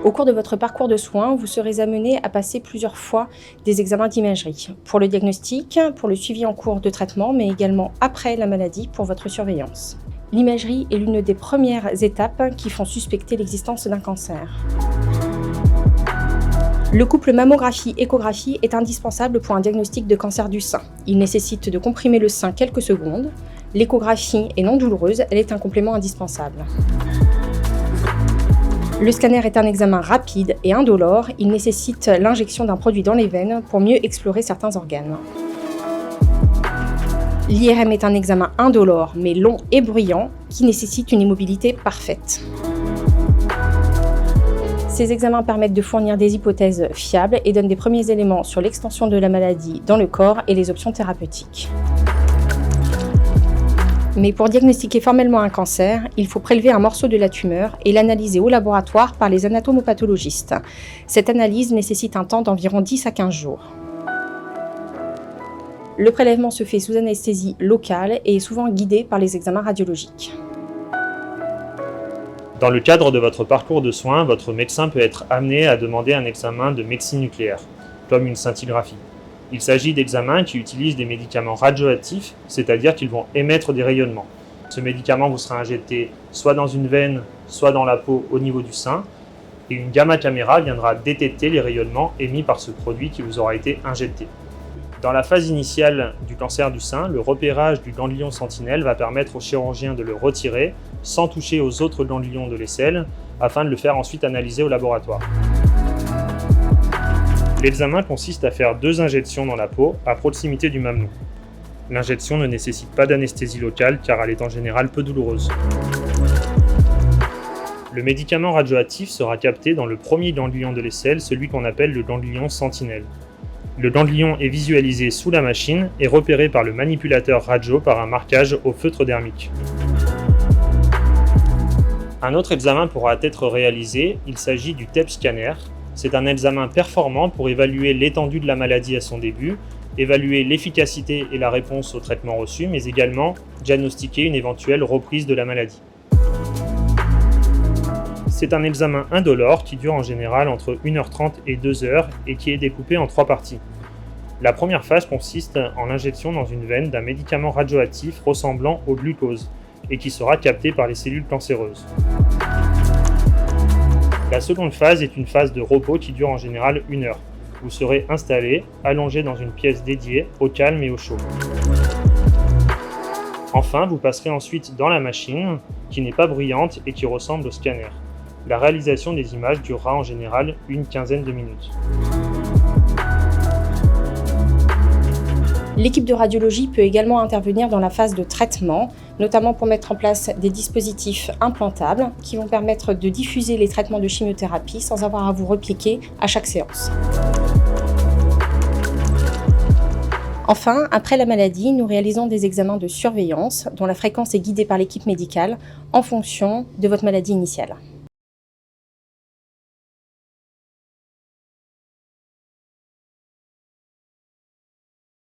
Au cours de votre parcours de soins, vous serez amené à passer plusieurs fois des examens d'imagerie pour le diagnostic, pour le suivi en cours de traitement, mais également après la maladie pour votre surveillance. L'imagerie est l'une des premières étapes qui font suspecter l'existence d'un cancer. Le couple mammographie-échographie est indispensable pour un diagnostic de cancer du sein. Il nécessite de comprimer le sein quelques secondes. L'échographie est non douloureuse, elle est un complément indispensable. Le scanner est un examen rapide et indolore. Il nécessite l'injection d'un produit dans les veines pour mieux explorer certains organes. L'IRM est un examen indolore mais long et bruyant qui nécessite une immobilité parfaite. Ces examens permettent de fournir des hypothèses fiables et donnent des premiers éléments sur l'extension de la maladie dans le corps et les options thérapeutiques. Mais pour diagnostiquer formellement un cancer, il faut prélever un morceau de la tumeur et l'analyser au laboratoire par les anatomopathologistes. Cette analyse nécessite un temps d'environ 10 à 15 jours. Le prélèvement se fait sous anesthésie locale et est souvent guidé par les examens radiologiques. Dans le cadre de votre parcours de soins, votre médecin peut être amené à demander un examen de médecine nucléaire, comme une scintigraphie. Il s'agit d'examens qui utilisent des médicaments radioactifs, c'est-à-dire qu'ils vont émettre des rayonnements. Ce médicament vous sera injecté soit dans une veine, soit dans la peau au niveau du sein, et une gamma caméra viendra détecter les rayonnements émis par ce produit qui vous aura été injecté. Dans la phase initiale du cancer du sein, le repérage du ganglion sentinelle va permettre au chirurgien de le retirer sans toucher aux autres ganglions de l'aisselle, afin de le faire ensuite analyser au laboratoire. L'examen consiste à faire 2 injections dans la peau à proximité du mamelon. L'injection ne nécessite pas d'anesthésie locale car elle est en général peu douloureuse. Le médicament radioactif sera capté dans le premier ganglion de l'aisselle, celui qu'on appelle le ganglion sentinelle. Le ganglion est visualisé sous la machine et repéré par le manipulateur radio par un marquage au feutre dermique. Un autre examen pourra être réalisé, il s'agit du TEP scanner. C'est un examen performant pour évaluer l'étendue de la maladie à son début, évaluer l'efficacité et la réponse au traitement reçu, mais également diagnostiquer une éventuelle reprise de la maladie. C'est un examen indolore qui dure en général entre 1h30 et 2h et qui est découpé en 3 parties. La première phase consiste en l'injection dans une veine d'un médicament radioactif ressemblant au glucose et qui sera capté par les cellules cancéreuses. La seconde phase est une phase de repos qui dure en général 1 heure. Vous serez installé, allongé dans une pièce dédiée, au calme et au chaud. Enfin, vous passerez ensuite dans la machine, qui n'est pas bruyante et qui ressemble au scanner. La réalisation des images durera en général une quinzaine de minutes. L'équipe de radiologie peut également intervenir dans la phase de traitement, notamment pour mettre en place des dispositifs implantables qui vont permettre de diffuser les traitements de chimiothérapie sans avoir à vous repliquer à chaque séance. Enfin, après la maladie, nous réalisons des examens de surveillance dont la fréquence est guidée par l'équipe médicale en fonction de votre maladie initiale.